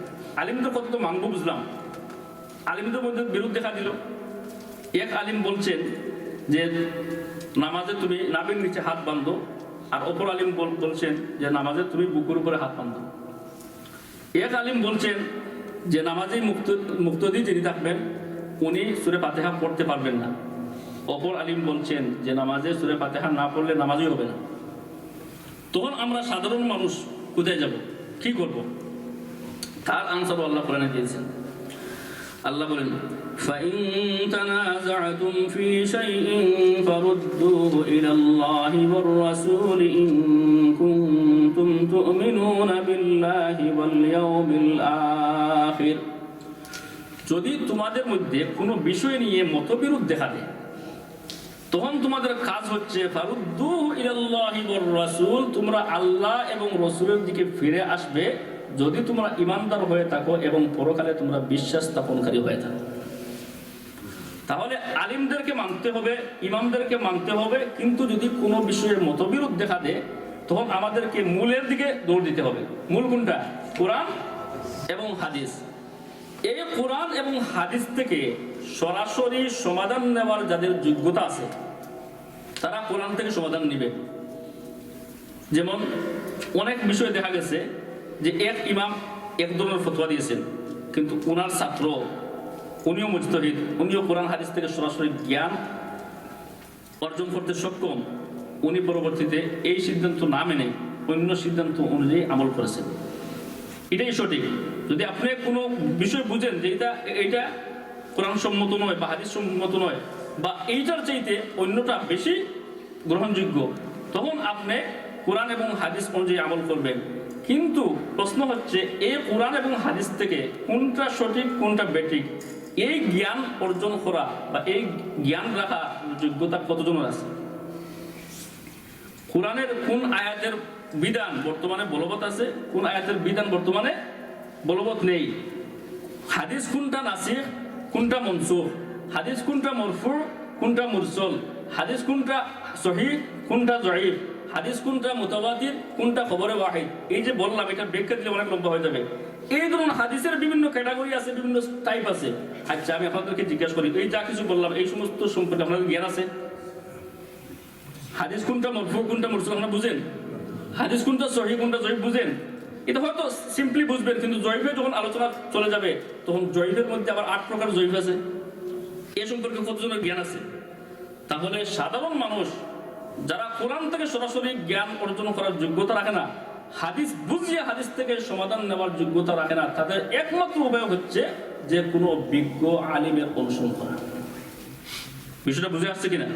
আলিমদের কথা তো মানব বুঝলাম, আলিমদের মধ্যে বিরোধ দেখা দিল। এক আলিম বলছেন যে নামাজে তুমি নাভির নিচে হাত বাঁধো, আর অপর আলিম বলছেন যে নামাজে তুমি বুকের উপরে হাত বাঁধো। এক আলিম বলছেন যে নামাজে মুক্তদি যিনি থাকবেন উনি সূরা ফাতিহা পড়তে পারবেন না। অপর আলিম বলছেন যে নামাজে সূরা ফাতিহা না পড়লে নামাজই হবে না। তখন আমরা সাধারণ মানুষ কোথায় যাব, কি করব? তার আনসার আল্লাহ কোরআনে দিয়েছেন। আল্লাহ বলেন, فَإِن تَنَازَعْتُمْ فِي شَيْءٍ فَرُدُّوهُ إِلَى اللَّهِ وَالرَّسُولِ إِن كُنتُمْ تُؤْمِنُونَ بِاللَّهِ وَالْيَوْمِ الْآخِرِ। যদি তোমাদের মধ্যে কোনো বিষয় নিয়ে মতবিরোধ দেখা দেয়, তখন তোমাদের কাজ হচ্ছে ফারুদ্দুহু ইলাল্লাহি ওয়ার রাসূল, তোমরা আল্লাহ এবং রাসূলের দিকে ফিরে আসবে যদি তোমরা ঈমানদার হয়ে থাকো এবং পরকালে তোমরা বিশ্বাস স্থাপনকারী হয়ে থাকো। তাহলে আলিমদেরকে মানতে হবে, ইমামদেরকে মানতে হবে, কিন্তু যদি কোনো বিষয়ে মতবিরোধ দেখা দেয় তখন আমাদেরকে মূলের দিকে দৌড় দিতে হবে। মূল কোনটা? কোরআন এবং হাদিস। এই কোরআন এবং হাদিস থেকে সরাসরি সমাধান নেওয়ার যাদের যোগ্যতা আছে তারা কোরআন থেকে সমাধান নেবে। যেমন অনেক বিষয় দেখা গেছে যে এক ইমাম এক ধরনের ফতোয়া দিয়েছেন, কিন্তু ওনার ছাত্র উনিও মুজতাহিদ, উনিও কোরআন হাদিস থেকে সরাসরি জ্ঞান অর্জন করতে সক্ষম, উনি পরবর্তীতে এই সিদ্ধান্ত না মেনে অন্য সিদ্ধান্ত অনুযায়ী আমল করেছেন। এটাই সঠিক। যদি আপনি কোনো বিষয় বুঝেন যে এইটা কোরআন সম্মত নয় বা হাদিস সম্মত নয় বা এইটার চাইতে অন্যটা বেশি গ্রহণযোগ্য, তখন আপনি কোরআন এবং হাদিস অনুযায়ী আমল করবেন। কিন্তু প্রশ্ন হচ্ছে এই কোরআন এবং হাদিস থেকে কোনটা সঠিক কোনটা বেঠিক, এই জ্ঞান অর্জন করা বা এই জ্ঞান রাখা যোগ্যতা কতজনের আছে? কোরআনের কোন আয়াতের বিধান বর্তমানে বলবৎ আছে, কোন আয়াতের বিধান বর্তমানে বলবৎ নেই, হাদিস কোনটা নাসিখ কোনটা মনসুখ, হাদিস কোনটা মরফু কোনটা মুরসাল, হাদিস কোনটা সহিহ কোনটা জয়ীফ, হাদিস কোনটা মুতাওয়াতির কোনটা খবরে ওয়াহিদ। এই যে বললাম, এটা ব্যাখ্যা দিলে অনেক লম্বা হয়ে যাবে। এই ধরুন হাদিসের বিভিন্ন ক্যাটাগরি আছে, বিভিন্ন টাইপ আছে। আচ্ছা, আমি আপনাদেরকে জিজ্ঞাসা করি, এই যা কিছু বললাম এই সমস্ত সম্পর্কে আপনাদের জ্ঞান আছে? হাদিস কোনটা মরফু কোনটা মুরসাল আপনারা বুঝেন? হাদিস কোনটা সহিহ কোনটা জয়ীফ বুঝেন? এটা হয়তো সিম্পলি বুঝবেন, কিন্তু জয়ীফে যখন আলোচনা চলে যাবে তখন জয়ীফের মধ্যে আবার 8 প্রকার জয়ীফ আছে। এ সম্পর্কে কতজনের জ্ঞান আছে? তাহলে সাধারণ মানুষ যারা কোরআন থেকে সরাসরি জ্ঞান অর্জন করার যোগ্যতা রাখে না, হাদিস বুঝিয়ে হাদিস থেকে সমাধান নেওয়ার যোগ্যতা রাখে না, তাদের একমাত্র উপায় হচ্ছে যে কোনো বিজ্ঞ আলিমের অনুসরণ করা। বিষয়টা বুঝে আসছে কিনা?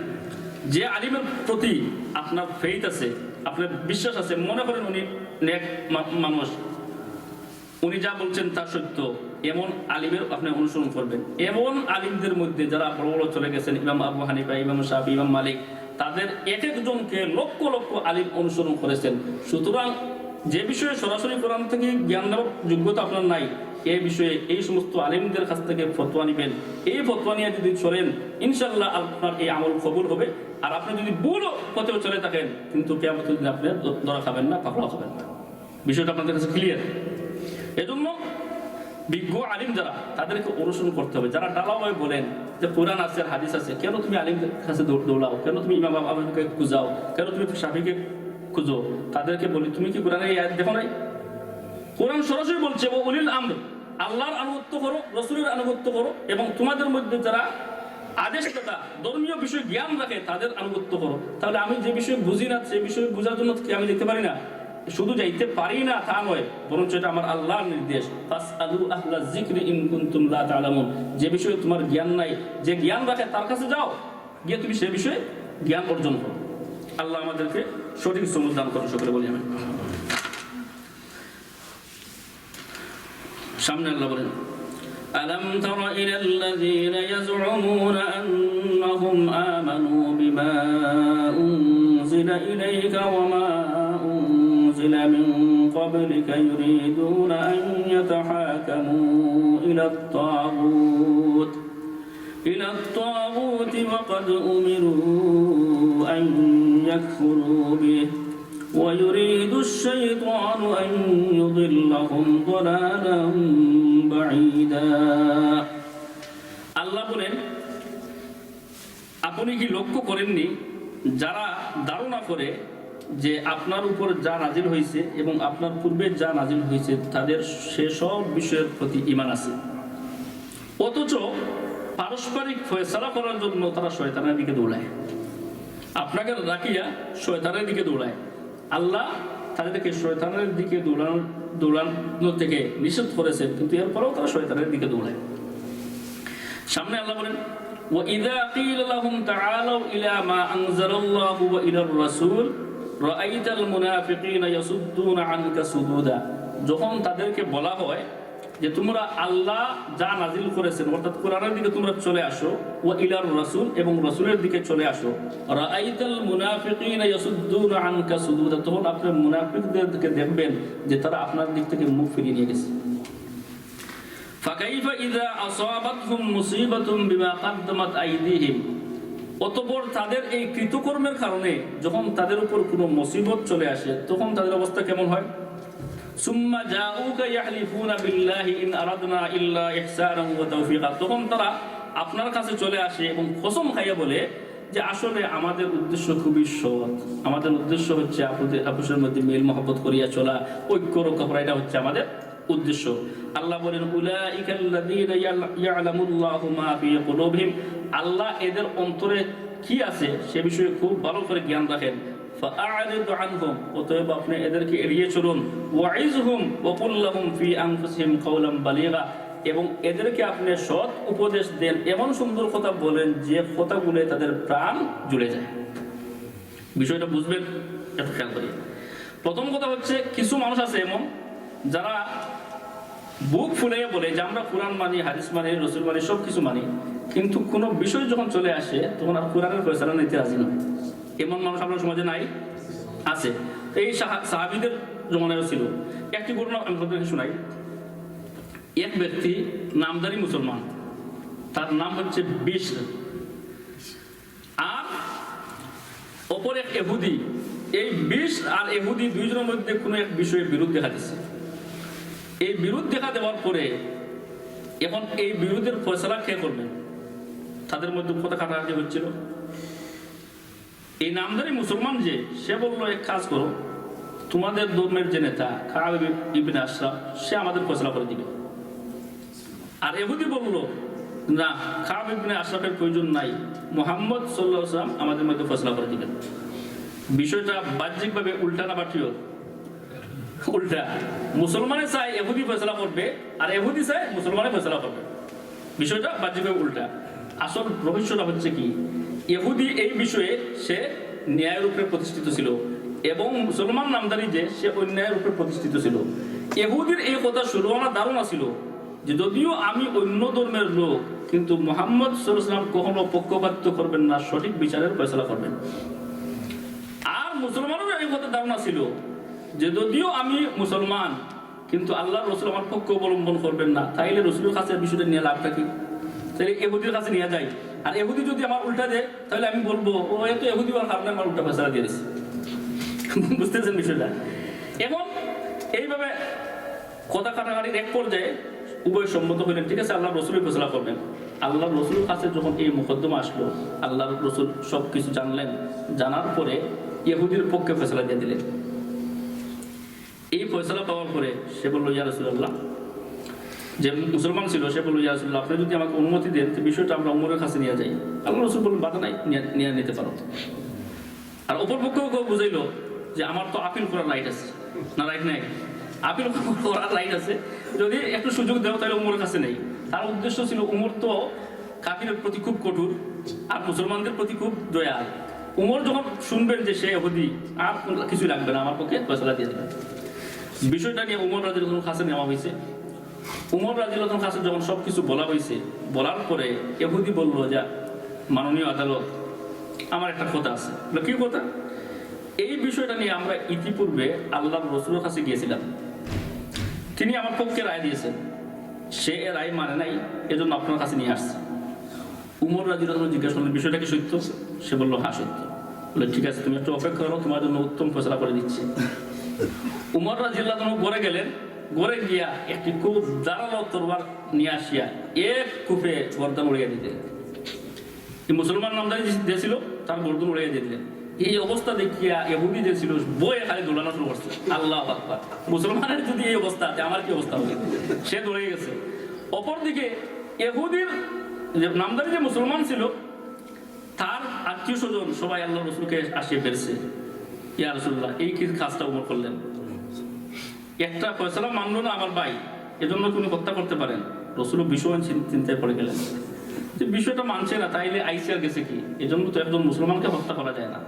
যে আলিমের প্রতি আপনার ফেইথ আছে, আপনার বিশ্বাস আছে, মনে করেন উনি নেক মানুষ, উনি যা বলছেন তা সত্য, এমন আলিমের আপনি অনুসরণ করবেন। এমন আলিমদের মধ্যে যারা বড় বড় চলে গেছেন, ইমাম আবু হানিফা, ইমাম শাফি, ইমাম মালিক, তাদের এক একজনকে লক্ষ লক্ষ আলিম অনুসরণ করেছেন। সুতরাং যে বিষয়ে সরাসরি কোরআন থেকে জ্ঞান নেওয়ার যোগ্যতা আপনার নাই, এই বিষয়ে এই সমস্ত আলিমদের কাছ থেকে ফতোয়া নেবেন। এই ফতোয়া নিয়ে যদি চলেন, ইনশাল্লাহ আপনার এই আমল কবুল হবে। আর আপনি যদি ভুল পথেও চলে থাকেন, কিন্তু কিয়ামতের দিন আপনি ধরা খাবেন না, পাকড়াও খাবেন না। বিষয়টা আপনাদের কাছে ক্লিয়ার? এজন্য বিজ্ঞ আলিম যারা, তাদেরকে অনুসরণ করতে হবে। যারা ডালাওয়ায় বলেন যে কোরআন আছে আর হাদিস আছে, কেন তুমি আলিমদের কাছে দৌড়াও? কেন তুমি ইমাম আবুকে খুঁজাও? কেন তুমি শাফিকে খুঁজো? তাদেরকে বলি, তুমি কি কোরআনের এই আয়াত দেখো নাই? কোরআন সরাসরি বলছে ও উলিল আমর, আল্লাহর আনুগত্য করো, রাসূলের আনুগত্য করো, এবং তোমাদের মধ্যে যারা আদেশদাতা ধর্মীয় বিষয়ে জ্ঞান রাখে তাদের আনুগত্য করো। তাহলে আমি যে বিষয়ে বুঝি না সে বিষয়ে বোঝার জন্য কি আমি যেতে পারি না? শুধু যাইতে পারি না তা নয়, বরঞ্চ এটা আমার আল্লাহর নির্দেশ, ফাসআলু আহলা যিকরি ইন কুনতুম লা তা'লামুন। যে বিষয়ে তোমার জ্ঞান নাই, যে জ্ঞান রাখে তার কাছে যাও, গিয়ে তুমি সে বিষয়ে জ্ঞান অর্জন করো। আল্লাহ আমাদেরকে সঠিক সমঝ দান করুন, সকলে বলি আমিন। সামনে আল্লাহ বলেন, ألم تر إلى الذين يزعمون أنهم آمنوا بما أنزل إليك وما أنزل من قبلك يريدون أن يتحاكموا إلى الطاغوت وقد أمروا أن يكفروا به ويريد الشيطان أن يضلهم ضلالا بعيدا। আল্লাহ বলেন, আপনি কি লক্ষ্য করেননি যারা ধারণা করে যে আপনার উপর যা নাজিল হয়েছে এবং আপনার পূর্বে যা নাজিল হয়েছে তাদের সেসব বিষয়ের প্রতি ঈমান আছে, অথচ পারস্পরিক ফয়সালা করার জন্য তারা শয়তানের দিকে দৌড়ায়। আপনাকে রাখিয়া শয়তানের দিকে দৌড়ায়। আল্লাহ তাদেরকে শয়তানের দিকে দৌড়ানো থেকে নিষেধ করেছেন, কিন্তু এরপরেও তারা শয়তানের দিকে দৌড়ায়। সামনে আল্লাহ বলেন, وَإِذَا قِيلَ لَهُمْ تَعَالَوْا إِلَى مَا أَنزَلَ اللَّهُ وَإِلَى الرَّسُولِ رَأَيْتَ الْمُنَافِقِينَ يَصُدُّونَ عَنْكَ صُدُودًا। যখন তাদেরকে বলা হয় যে তোমরা আল্লাহ যা নাজিল করেছেন অর্থাৎ কোরআনের দিকে তোমরা চলে আসো, ওয়া ইলার রাসূল এবং রাসূলের দিকে চলে আসো, রাআইতাল মুনাফিকিনা ইয়াসুদ্দুনা আনকা সুদুদা, তখন আপনি মুনাফিকদেরকে দেখবেন যে তারা আপনার দিক থেকে মুখ ফিরিয়ে নিয়ে গেছে। ফাকাইফা ইযা আসাবাতহুম মুসিবাতুন বিমা কদ্দামাত আইদিহিম, অতঃপর তাদের এই কৃতকর্মের কারণে যখন তাদের উপর কোনো মুসিবত চলে আসে তখন তাদের অবস্থা কেমন হয়? সুম্মা জাউকা ইয়াহলিফুনা বিল্লাহি ইন আরাদনা ইল্লা ইহসানান ওয়া তাওফীকা, তখন তারা আপনার কাছে চলে আসে এবং কসম খাইয়া বলে যে আসলে আমাদের উদ্দেশ্য খুবই সৎ, আমাদের উদ্দেশ্য হচ্ছে আপনাদের মধ্যে মিল মহব্বত করিয়া চলা, ঐক্য রক্ষা করা, এটা হচ্ছে আমাদের উদ্দেশ্য। আল্লাহ বলেন, উলাইকাল্লাযীনা ইয়ালামুল্লাহু মা ফি কুলুবিহিম, আল্লাহ এদের অন্তরে কি আছে সে বিষয়ে খুব ভালো করে জ্ঞান রাখেন। فأعرض عنهم, অতএব আপনি এদেরকে এড়িয়ে চলুন। ওয়াইজহুম ওয়াকুল লাহুম ফি আনফুসিহিম কাওলান বালিগা, এবং এদেরকে আপনি সৎ উপদেশ দেন, এমন সুন্দর কথা বলেন যে কথাগুলো তাদের প্রাণ জুড়ে যায়। বিষয়টা বুঝবেন, একটু খেয়াল করি। প্রথম কথা হচ্ছে, কিছু মানুষ আছে এমন যারা বুক ফুলিয়ে বলে যে আমরা কোরআন মানি, হাদিস মানি, রাসূল মানি, সব কিছু মানি, কিন্তু কোনো বিষয় যখন চলে আসে তখন আর কোরআনের ফয়সালা নিতে রাজি নয়। এমন মানুষ আপনার সমাজে নাই? আছে। এই সাহাবীদের জমানায় ছিল। একটি ঘটনা আমি আপনাদেরকে শোনাই। এক ব্যক্তি নামদারি মুসলমান, তার নাম হচ্ছে বিশর, আর অপর এক ইহুদি। এই বিশর আর ইহুদি দুইজনের মধ্যে কোনো এক বিষয়ে বিরোধ দেখা দিচ্ছে। এই বিরোধ দেখা দেওয়ার পরে এখন এই বিরোধের ফয়সালা কে করবেন? তাদের মধ্যে কথা কাটাকাটি হচ্ছিল। এই নামদারি মুসলমান যে, সে বললো এক কাজ করো, তোমাদের ধর্মের যে নেতা কাব ইবনে আশরাফ, সে আমাদের ফয়সালা করে দিবে। আর ইহুদি বলল, না, কাব ইবনে আশরাফের প্রয়োজন নাই, মুহাম্মদ সাল্লাল্লাহু আলাইহি ওয়াসাল্লাম আমাদের মধ্যে ফয়সালা করে দিবেন। বিষয়টা বাহ্যিকভাবে উল্টা না বাঠিও? উল্টা। মুসলমানে চায় ইহুদি ফয়সালা করবে, আর ইহুদি চায় মুসলমানে ফয়সালা করবে। বিষয়টা বাহ্যিকভাবে উল্টা। আসল রহস্যটা হচ্ছে কি, ইহুদি এই বিষয়ে সে ন্যায়ের উপরে প্রতিষ্ঠিত ছিল এবং মুসলমান নামদারি যে, সে অন্যায়ের উপরে প্রতিষ্ঠিত ছিল। ইহুদির এই কথা শুরু আমার ধারণা ছিল যে যদিও আমি অন্য ধর্মের লোক, কিন্তু মুহাম্মদ সাল্লাল্লাহু আলাইহি ওয়াসাল্লাম কখনো পক্ষপাতিত্ব করবেন না, সঠিক বিচারের ফয়সালা করবেন। আর মুসলমানের এই কথা ধারণা ছিল যে যদিও আমি মুসলমান, কিন্তু আল্লাহর রাসূল আমার পক্ষ অবলম্বন করবেন না, তাইলে রাসূলের কাছে বিষয়টা নিয়ে লাভটা কি? তাহলে ইহুদির কাছে নিয়ে যাই, আর ইহুদি যদি আমার উল্টা দেয় তাহলে আমি বলবো ও এত ইহুদি আর কারণে আমার উল্টা ফয়সালা দিয়ে দিচ্ছে। বুঝতেছেন বিষয়টা? এখন এইভাবে কথা কাটাকাটির এক পর্যায়ে উভয় সম্মত হইলেন, ঠিক আছে আল্লাহ রসুলের ফয়সালা করবেন। আল্লাহ রসুলের কাছে যখন এই মুকদ্দমা আসলো, আল্লাহ রসুল সব কিছু জানলেন, জানার পরে ইহুদির পক্ষে ফয়সালা দিয়ে দিলেন। এই ফয়সালা পাওয়ার পরে সে বলল, ইয়া রাসূলুল্লাহ, যে মুসলমান ছিল, সে বলল, ইয়া রাসূলুল্লাহ, আপনি যদি আমাকে অনুমতি দেন তো বিষয়টা আমরা উমরের কাছে নিয়ে যাই। আল্লাহ রাসূল বললেন, বাধা নাই, নিয়ে নিতে পারো। আর অপর পক্ষকেও বুঝাইলো যে আমার তো আপিল করার রাইট আছে, না রাইট নাই? আপিল করার রাইট আছে, যদি একটু সুযোগ দেও তাহলে উমরের কাছে নেই। তার উদ্দেশ্য ছিল, উমর তো কাফিরের প্রতি খুব কঠোর আর মুসলমানদের প্রতি খুব দয়াল। উমর যখন শুনবেন যে সে ইহুদি, আর কিছু লাগবে না, আমার পক্ষে ফয়সালা দিয়ে দেবেন। বিষয়টা নিয়ে উমর রাদিয়াল্লাহু আনহু কাছে নেওয়া হয়েছে। উমর রাদিয়াল্লাহু আনহু কাছে যখন সব কিছু বলা হয়েছে, বলার পরে ইহুদি বলল যে, মাননীয় আদালত, আমার একটা কথা আছে। কি কথা? এই বিষয়টা নিয়ে আমরা ইতিপূর্বে আল্লাহর রাসূলের কাছে গিয়েছিলাম, তিনি আমার পক্ষে রায় দিয়েছেন, সে এ রায় মানে নাই, এজন্য আপনার কাছে নিয়ে আসছে। উমর রাদিয়াল্লাহু আনহু জিজ্ঞাসা করলেন, বিষয়টা কি সত্য? সে বলল, হ্যাঁ সত্য। বলে, ঠিক আছে, তুমি একটু অপেক্ষা করো, তোমার জন্য উত্তম ফয়সালা করে দিচ্ছি। উমর রাদিয়াল্লাহু আনহু ঘরে গেলেন, ঘরে গিয়া একটি খুব ধারালো তরবার নিয়ে আসিয়া এক কুপে গর্দান উড়িয়ে দিতেন। মুসলমান নামদারি দিয়েছিল, তার গর্দন উড়িয়ে দিতেন। এই অবস্থা দেখিয়া ইহুদি যে ছিল বয়ে খালি দোলানো শুরু করছে। আল্লাহু আকবার! মুসলমানের যদি এই অবস্থা আছে, আমার কি অবস্থা হবে? সে দৌড়ে গেছে। অপরদিকে ইহুদির যে নামদারি যে মুসলমান ছিল, তার আত্মীয় স্বজন সবাই আল্লাহ রাসূলকে আসিয়ে ফেলছে, ইয়া রাসূলুল্লাহ, এই কি কাজটা উমর করলেন? একটা ফয়সালা মানলো না আমার ভাই, এজন্য তুমি হত্যা করতে পারেন। রাসূল ভীষণ চিন্তায় পড়ে গেলেন যে বিষয়টা মানছে না, তাইলে আইসিআর গেছে কি? এজন্য তো একজন মুসলমানকে হত্যা করা যায় না।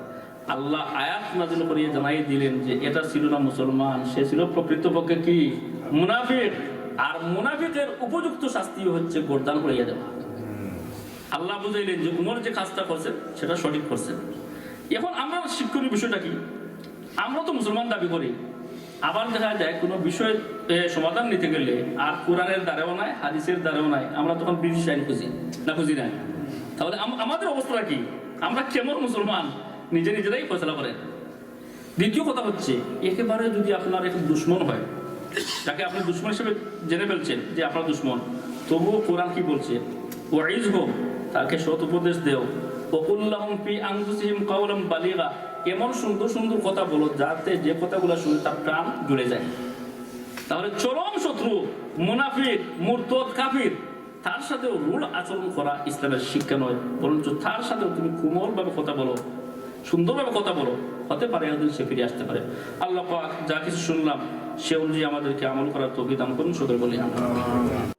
আল্লাহ আয়াত নাযিল করিয়ে জানাই দিলেন যে এটা ছিল না মুসলমান, সে ছিল প্রকৃতপক্ষে কি? মুনাফিক। আর মুনাফিকের উপযুক্ত শাস্তি হচ্ছে গর্দান উড়িয়ে দেওয়া। আল্লাহ বুঝাইলেন যে উমর যে কাজটা করছেন সেটা সঠিক করছেন। এখন আমরা শিক্ষণীয় বিষয়টা কি? আমরা তো মুসলমান দাবি করি, আবার দেখা যায় কোনো বিষয় সমাধান নিতে গেলে আর কোরআনের দ্বারাও নাই, হাদিসের দ্বারাও নাই, আমরা তখন ব্রিটিশ আইন খুঁজি না। তাহলে আমাদের অবস্থাটা কি? আমরা কেমন মুসলমান? নিজেরাই ফয়সালা করেন। দ্বিতীয় কথা হচ্ছে, একেবারে যদি আপনার এক দুশ্মন হয়, তাকে আপনি দুশ্মন হিসেবে জেনে ফেলছেন যে আপনার দুশ্মন, তবুও কোরআন কি বলছে? ওয়াইজহু, তাকে সৎ উপদেশ দেও। ওকুল লাহুম ফি আনফুসিহিম কাওলাম বালিগা, এমন সুন্দর সুন্দর কথা বলো যাতে যে কথাগুলো শুনে তার প্রাণ জুড়ে যায়। তাহলে চরম শত্রু মুনাফিক, মুরতাদ, কাফির, তার সাথেও রূঢ় আচরণ করা ইসলামের শিক্ষা নয়, বরঞ্চ তার সাথেও তুমি কোমলভাবে কথা বলো, সুন্দরভাবে কথা বলো, হতে পারে একদিন সে ফিরে আসতে পারে। আল্লাহ পাক যা কিছু শুনলাম সে অনুযায়ী আমাদেরকে আমল করার তৌফিক দান করুন, সকলে বলি আমিন।